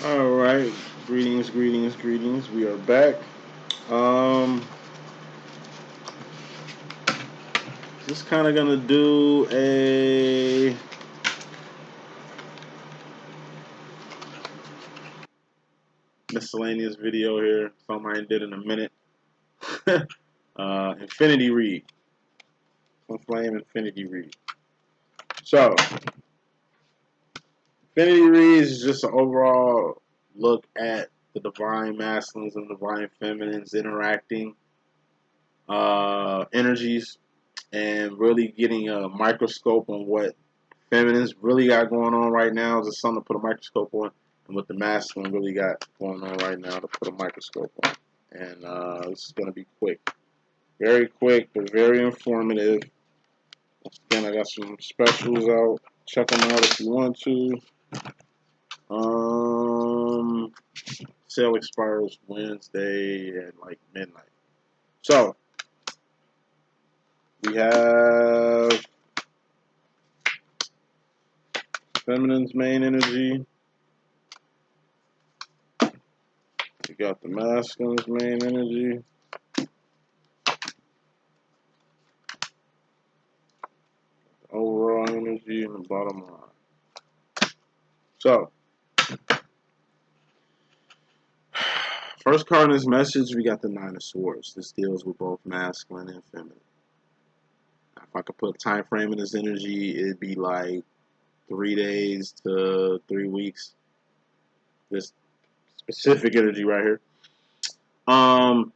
All right, greetings, greetings, greetings. We are back. Um, just kind of gonna do a miscellaneous video here. Something I did in a minute. Infinity read, some flame infinity read. So, infinity read is just an overall look at the divine masculines and divine feminines interacting energies and really getting a microscope on what feminines really got going on right now. Is just something to put a microscope on, and what the masculine really got going on right now to put a microscope on. And this is going to be quick, very quick, but very informative. Again, I got some specials out. Check them out if you want to. Um, Sale expires Wednesday at like midnight. So we have feminine's main energy. We got the masculine's main energy. Overall energy and the bottom line. So, first card in this message, we got the Nine of Swords. This deals with both masculine and feminine. If I could put a time frame in this energy, it'd be like 3 days to 3 weeks. This specific energy right here.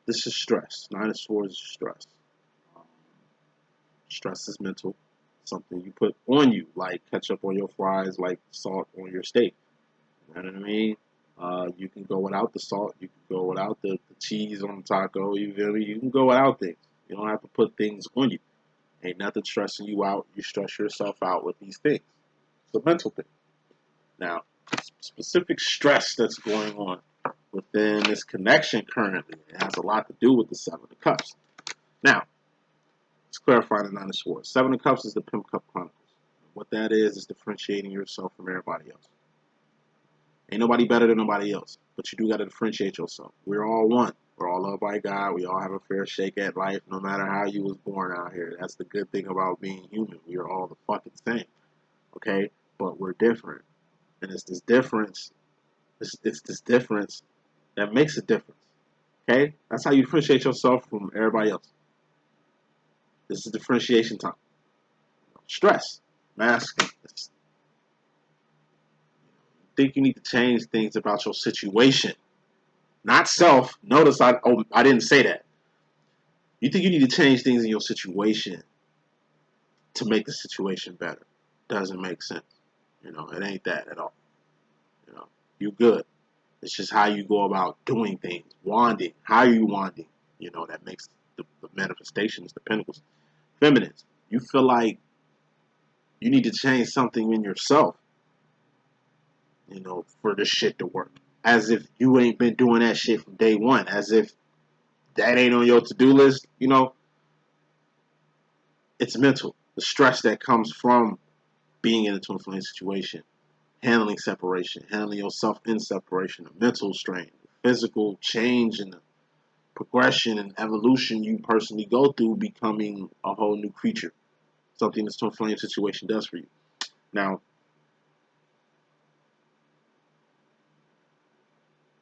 This is stress. Nine of Swords is stress. Um, Stress is mental. Something you put on you, like ketchup on your fries, like salt on your steak. You know what I mean? You can go without the salt. You can go without the cheese on the taco. You feel me? You can go without things. You don't have to put things on you. Ain't nothing stressing you out. You stress yourself out with these things. It's a mental thing. Now, specific stress that's going on within this connection currently, it has a lot to do with the Seven of Cups. Now, let's clarify the Nine of Swords. Seven of Cups is the Pimp Cup Chronicles. What that is differentiating yourself from everybody else. Ain't nobody better than nobody else, but you do got to differentiate yourself. We're all one. We're all loved by God. We all have a fair shake at life, no matter how you was born out here. That's the good thing about being human. We are all the fucking same, okay? But we're different, and it's this difference. It's this difference that makes a difference, okay? That's how you differentiate yourself from everybody else. This is differentiation time. Stress, masking. Think you need to change things about your situation. Not self. Notice I didn't say that. You think you need to change things in your situation to make the situation better. Doesn't make sense. It ain't that at all. You know, you good. It's just how you go about doing things. Wanding. How are you wanding? That makes the manifestations, the pinnacles. Feminines. You feel like you need to change something in yourself, for this shit to work. As if you ain't been doing that shit from day one. As if that ain't on your to-do list. It's mental. The stress that comes from being in a twin flame situation, handling separation, handling yourself in separation, the mental strain, the physical change, and the progression and evolution you personally go through, becoming a whole new creature. Something this twin flame situation does for you. Now,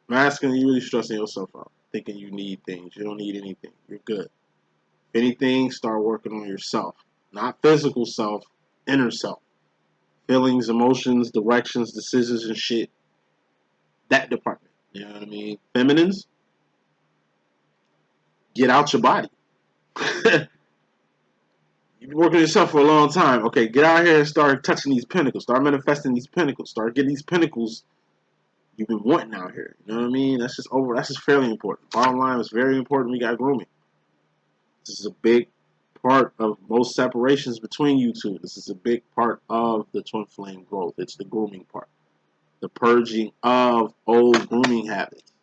masculine, you really stressing yourself out, thinking you need things. You don't need anything. You're good. If anything, start working on yourself. Not physical self, inner self. Feelings, emotions, directions, decisions, and shit. That department. You know what I mean? Feminines, get out your body. You've been working on yourself for a long time. Okay, get out here and start touching these pinnacles. Start manifesting these pinnacles. Start getting these pinnacles you've been wanting out here. You know what I mean? That's just fairly important. Bottom line is very important. We got grooming. This is a big part of most separations between you two. This is a big part of the twin flame growth. It's the grooming part. The purging of old grooming habits.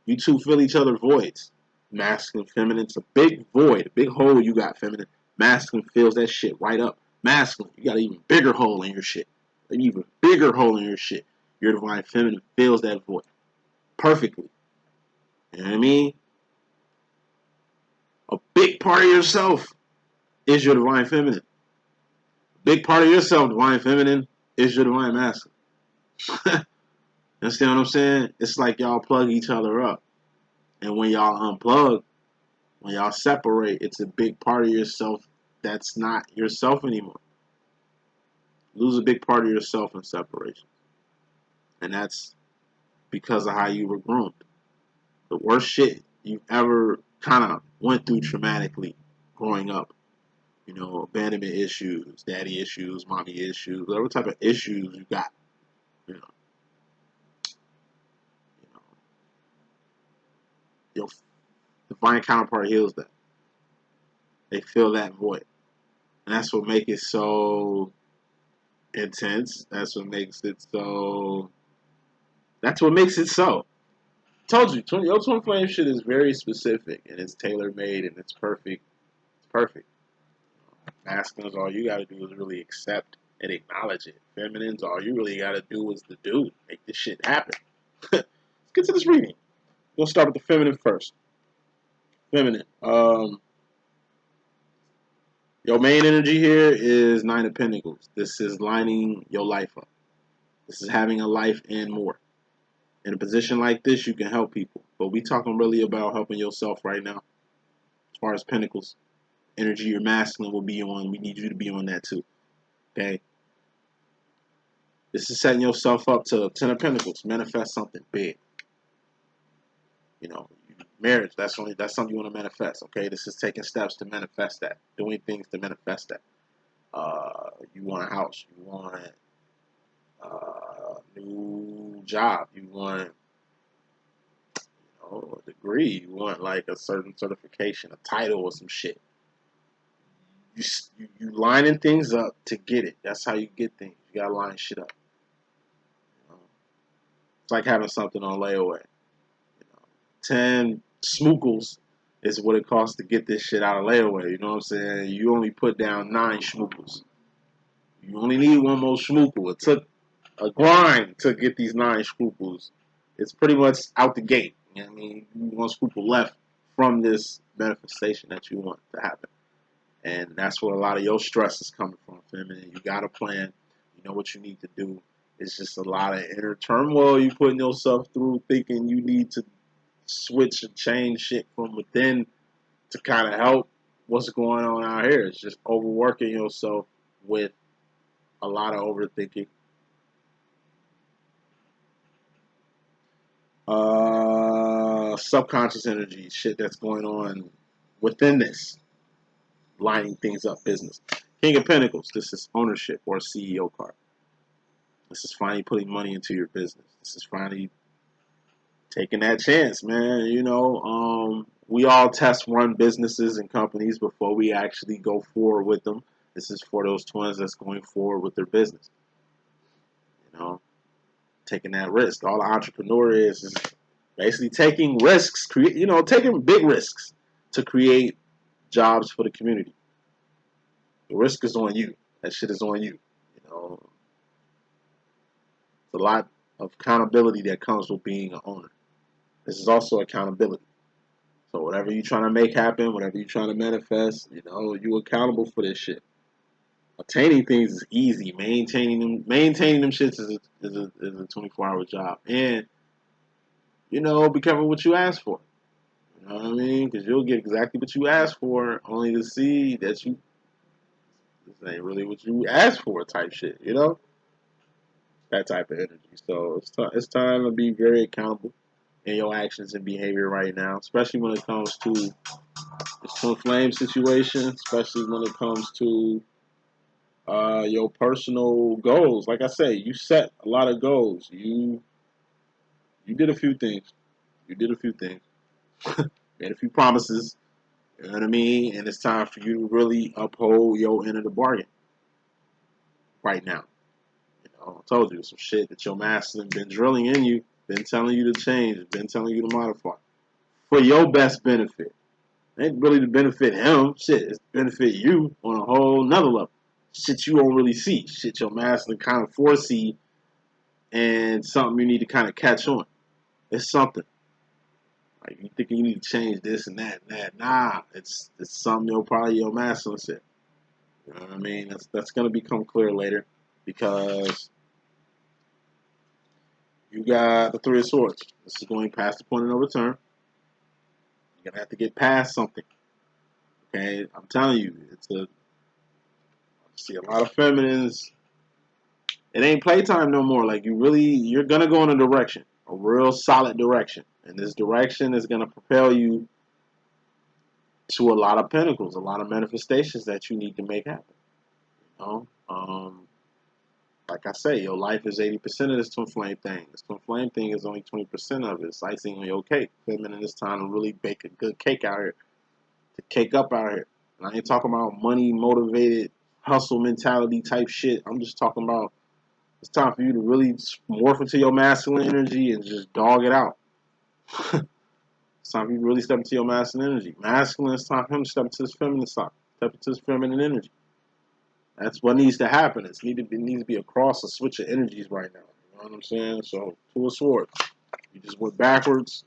You two fill each other voids. Masculine, feminine. It's a big void, a big hole you got, feminine. Masculine fills that shit right up. Masculine, you got an even bigger hole in your shit. An even bigger hole in your shit. Your divine feminine fills that void perfectly. You know what I mean? A big part of yourself is your divine feminine. A big part of yourself, divine feminine, is your divine masculine. Understand what I'm saying? It's like y'all plug each other up. And when y'all unplug, when y'all separate, it's a big part of yourself that's not yourself anymore. Lose a big part of yourself in separation. And that's because of how you were groomed. The worst shit you ever kind of went through traumatically growing up. You know, abandonment issues, daddy issues, mommy issues, whatever type of issues you got. You know, you know your divine counterpart heals that. They fill that void. And that's what makes it so intense. That's what makes it so. That's what makes it so. Told you, your twin flame shit is very specific and it's tailor made and it's perfect. It's perfect. Masculines, all you gotta do is really accept and acknowledge it. Feminines, all you really gotta do is the do. Make this shit happen. Let's get to this reading. We'll start with the feminine first. Feminine. Your main energy here is Nine of Pentacles. This is lining your life up. This is having a life and more. In a position like this, you can help people. But we talking really about helping yourself right now. As far as Pentacles. Energy, your masculine will be on. We need you to be on that too. Okay? This is setting yourself up to Ten of Pentacles. Manifest something big. You know, marriage, that's something you want to manifest. Okay? This is taking steps to manifest that. Doing things to manifest that. You want a house. You want a new job. You want a degree. You want like a certain certification, a title or some shit. You lining things up to get it. That's how you get things. You gotta line shit up. It's like having something on layaway. 10 smookles is what it costs to get this shit out of layaway. You know what I'm saying? You only put down 9 schmookles. You only need one more schmookle. It took a grind to get these 9 schmookles. It's pretty much out the gate. You know what I mean? You want schmoople left from this manifestation that you want to happen. And that's where a lot of your stress is coming from, feminine. You got a plan. You know what you need to do. It's just a lot of inner turmoil you putting yourself through, thinking you need to switch and change shit from within to kind of help what's going on out here. It's just overworking yourself with a lot of overthinking. Subconscious energy, shit that's going on within this, lining things up, business. King of Pentacles, this is ownership or CEO card. This is finally putting money into your business. This is finally taking that chance, man. You know, we all test run businesses and companies before we actually go forward with them. This is for those twins that's going forward with their business. You know, taking that risk. All the entrepreneur is basically taking risks, taking big risks to create jobs for the community. The risk is on you. That shit is on you. You know, it's a lot of accountability that comes with being an owner. This is also accountability. So whatever you're trying to make happen, whatever you're trying to manifest, you're accountable for this shit. Attaining things is easy. Maintaining them shits is a 24-hour job. And be careful what you ask for. You know what I mean? Because you'll get exactly what you ask for, only to see that this ain't really what you asked for, type shit. That type of energy. So it's time to be very accountable in your actions and behavior right now, especially when it comes to this twin flame situation, especially when it comes to your personal goals. Like I say, you set a lot of goals. You did a few things. You did a few things. Made a few promises. You know what I mean? And it's time for you to really uphold your end of the bargain right now. I told you some shit that your master been drilling in you, been telling you to change, been telling you to modify for your best benefit. It ain't really to benefit him. Shit, it's to benefit you on a whole nother level. Shit you don't really see. Shit your master kind of foresee and something you need to kind of catch on. It's something. Like you thinking you need to change this and that and that. Nah, it's something probably your masculine said. You know what I mean? That's gonna become clear later because you got the Three of Swords. This is going past the point of no return. You're gonna have to get past something. Okay, I'm telling you, I see a lot of feminines. It ain't playtime no more. Like you're gonna go in a direction, a real solid direction, and this direction is gonna propel you to a lot of pinnacles, a lot of manifestations that you need to make happen. You know, like I say, your life is 80% of this twin flame thing. This twin flame thing is only 20% of it. It's icing on your cake. Feminine is time to really bake a good cake out here, to cake up out here. And I ain't talking about money motivated hustle mentality type shit. I'm just talking about it's time for you to really morph into your masculine energy and just dog it out. It's time for you to really step into your masculine energy. Masculine, it's time for him to step into his feminine side, step into his feminine energy. That's what needs to happen. It needs to be across a switch of energies right now. You know what I'm saying? So, Two of Swords. You just went backwards.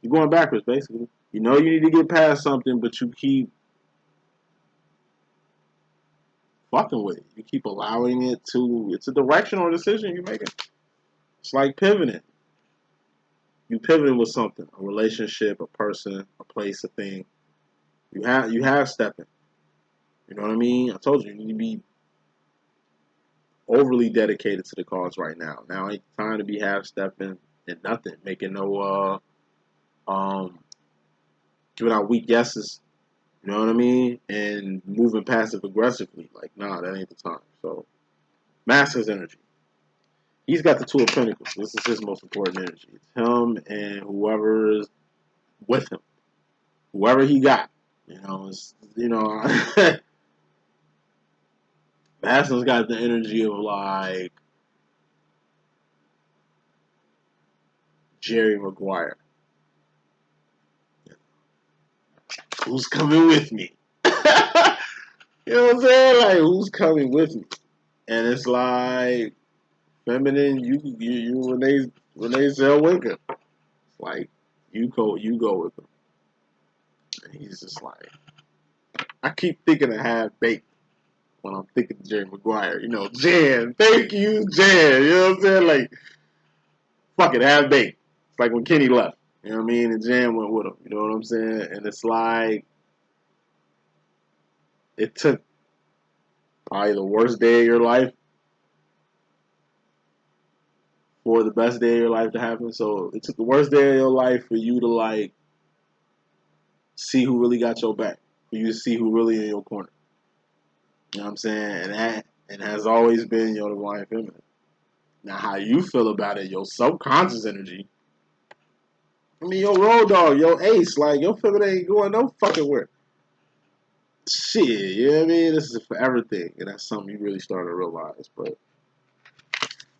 You're going backwards, basically. You know you need to get past something, but you keep fucking with it. You keep allowing it to. It's a directional decision you're making. It's like pivoting. You pivoting with something, a relationship, a person, a place, a thing. You have stepping. You know what I mean? I told you you need to be overly dedicated to the cause right now. Now ain't time to be half stepping and nothing, making no giving out weak yeses. You know what I mean? And moving passive aggressively. Like, nah, that ain't the time. So, Master's energy. He's got the Two of Pentacles. This is his most important energy. It's him and whoever is with him, whoever he got. You know, Master's got the energy of like Jerry Maguire. Who's coming with me? You know what I'm saying? Like, who's coming with me? And it's like feminine. You when they sell Wicker, like you go with him. And he's just like, I keep thinking of half baked when I'm thinking Jerry Maguire. You know, Jan. Thank you, Jan. You know what I'm saying? Like, fuck it, half baked. It's like when Kenny left. You know what I mean? And Jan went with him. You know what I'm saying? And it's like it took probably the worst day of your life for the best day of your life to happen. So it took the worst day of your life for you to like see who really got your back, for you to see who really in your corner. You know what I'm saying? And that and has always been your divine feminine. Now, how you feel about it, your subconscious energy. I mean, your road dog, your ace, like your feminine ain't going no fucking where. Shit, you know what I mean? This is a forever thing, and that's something you really start to realize. But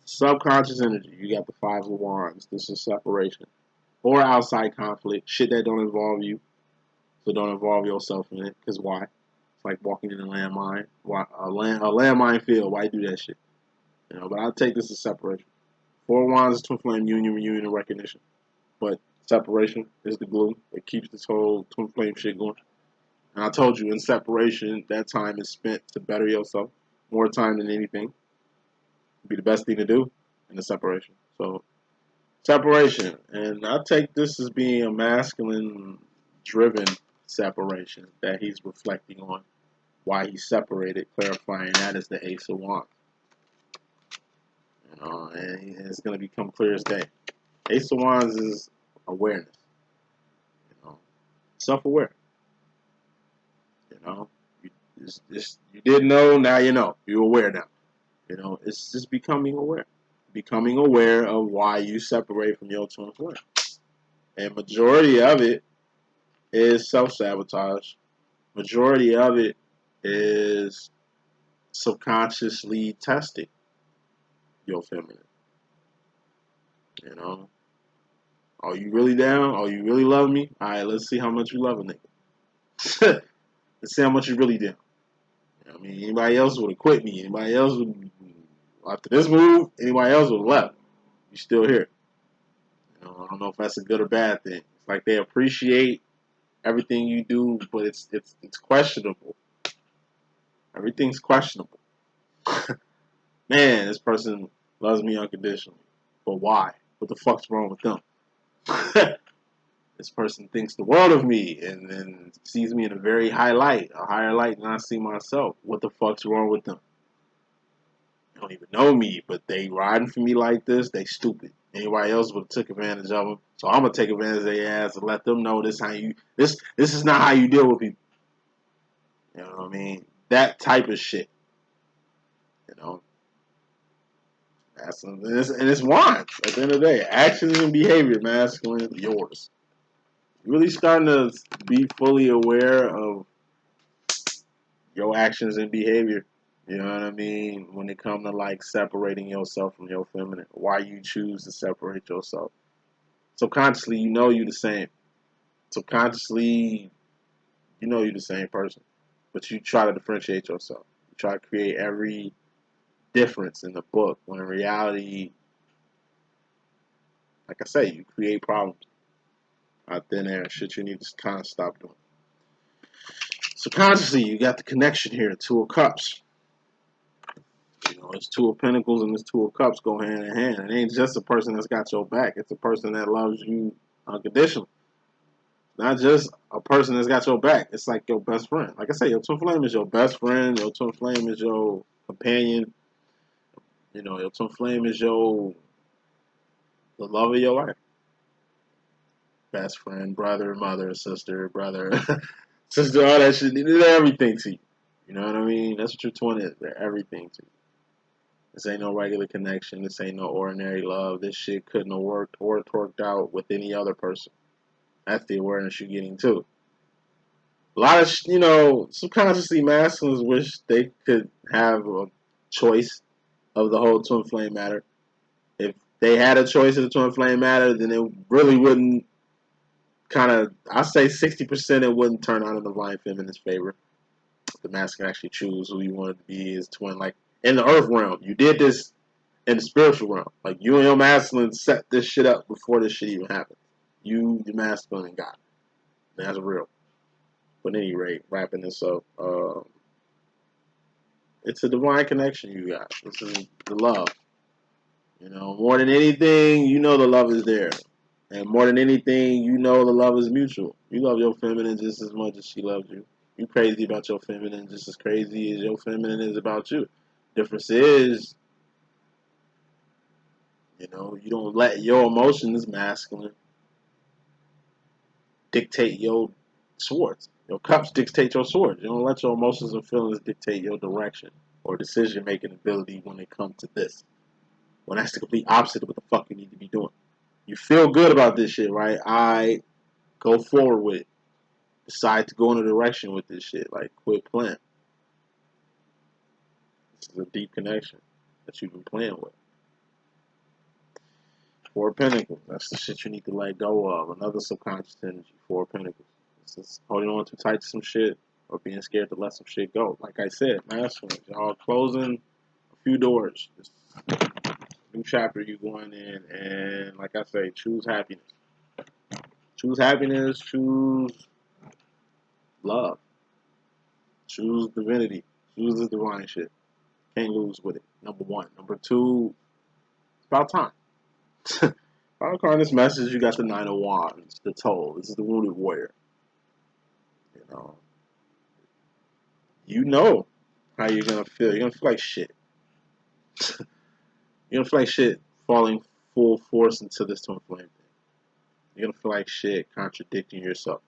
subconscious energy, you got the Five of Wands. This is separation or outside conflict, shit that don't involve you. So don't involve yourself in it. Cause why? It's like walking in a landmine. Why a landmine field? Why do that shit? You know. But I'll take this as separation. Four of Wands is twin flame union, reunion, and recognition. But separation is the glue that keeps this whole twin flame shit going. And I told you, in separation, that time is spent to better yourself. More time than anything. It'd be the best thing to do in the separation. So separation, and I take this as being a masculine driven separation that he's reflecting on why he separated, clarifying that as the Ace of Wands. You know, and it's going to become clear as day. Ace of Wands is awareness. You know, self-aware. You know, you didn't know, now you know. You're aware now. You know, it's just becoming aware. Becoming aware of why you separate from your twin flame. And majority of it is self-sabotage. Majority of it is subconsciously testing your feminine. You know, are you really down? Are you really love me? All right, let's see how much you love a nigga. Let's see how much you really down. You know, I mean, anybody else would have quit me. Anybody else would, after this move, anybody else would have left. you're still here. You know, I don't know if that's a good or bad thing. It's like they appreciate everything you do, but it's questionable. Everything's questionable. Man, this person loves me unconditionally. But why? What the fuck's wrong with them? This person thinks the world of me and then sees me in a very high light, a higher light than I see myself. What the fuck's wrong with them? They don't even know me, but they riding for me like this. They stupid. Anybody else would have took advantage of them. So I'm gonna take advantage of their ass and let them know this is not how you deal with people. You know what I mean? That type of shit. You know, and it's wants. At the end of the day, actions and behavior, masculine, yours. Really starting to be fully aware of your actions and behavior. You know what I mean? When it comes to like separating yourself from your feminine, why you choose to separate yourself. Subconsciously, you know you're the same. Subconsciously, you know you're the same person, but you try to differentiate yourself. You try to create every difference in the book. When in reality, like I say, you create problems out thin air. Shit, you need to kind of stop doing. Subconsciously, you got the connection here. Two of Cups. You know, it's Two of Pentacles and this Two of Cups go hand in hand. It ain't just a person that's got your back. It's a person that loves you unconditionally. Not just a person that's got your back. It's like your best friend. Like I say, your twin flame is your best friend. Your twin flame is your companion. You know, your twin flame is the love of your life. Best friend, brother, mother, sister, brother, sister, all that shit. They're everything to you. You know what I mean? That's what your twin is. They're everything to you. This ain't no regular connection. This ain't no ordinary love. This shit couldn't have worked or torqued out with any other person. That's the awareness you're getting too. A lot of, subconsciously masculines wish they could have a choice of the whole twin flame matter. If they had a choice of the twin flame matter, then it really wouldn't I say 60% it wouldn't turn out in the divine feminine's favor. The masculine actually choose who you wanted to be his twin. Like in the earth realm, you did this in the spiritual realm. Like you and your masculine set this shit up before this shit even happened. You, the masculine, and God. That's real. But at any rate, wrapping this up, it's a divine connection you got. This is the love. You know, more than anything, you know the love is there. And more than anything, you know the love is mutual. You love your feminine just as much as she loves you. You crazy about your feminine just as crazy as your feminine is about you. Difference is, you don't let your emotions, masculine, dictate your swords. Your cups dictate your swords. You don't let your emotions and feelings dictate your direction or decision making ability when it comes to this. When that's the complete opposite of what the fuck you need to be doing. You feel good about this shit, right? I go forward with it. Decide to go in a direction with this shit. Like, quit playing. This is a deep connection that you've been playing with. Four of Pentacles. That's the shit you need to let go of. Another subconscious energy. Four of Pentacles. This is holding on too tight to some shit or being scared to let some shit go. Like I said, masculine. Y'all closing a few doors. This new chapter you going in, and like I say, choose happiness. Choose happiness. Choose love. Choose divinity. Choose the divine shit. Can't lose with it. Number one. Number two, it's about time. Final card in this message, you got the Nine of Wands, the Toll. This is the Wounded Warrior. You know how you're gonna feel. You're gonna feel like shit. You're gonna feel like shit falling full force into this twin flame thing. You're gonna feel like shit contradicting yourself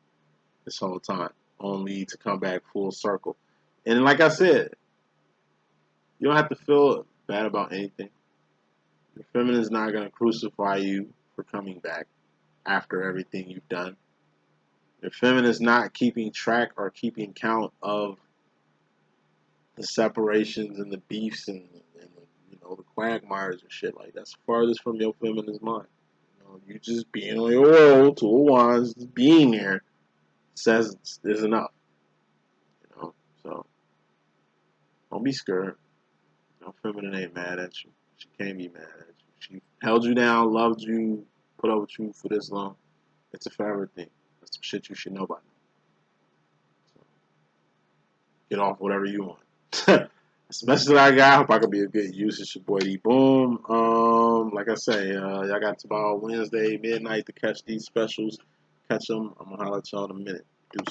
this whole time, only to come back full circle. And like I said, you don't have to feel bad about anything. Your feminine is not gonna crucify you for coming back after everything you've done. Your feminine is not keeping track or keeping count of the separations and the beefs and the quagmires and shit. Like, that's farthest from your feminine's mind. You just being on your roll, Two of Wands, being there says there's enough. So don't be scared. Feminine ain't mad at you. She can't be mad at you. She held you down, loved you, put up with you for this long. It's a forever thing. That's some shit you should know by now. So get off whatever you want. That's the message that I got. I hope I can be a good use. It's your boy D.Boom. Like I say, y'all got to about Wednesday midnight to catch these specials. Catch them. I'm gonna holler at y'all in a minute.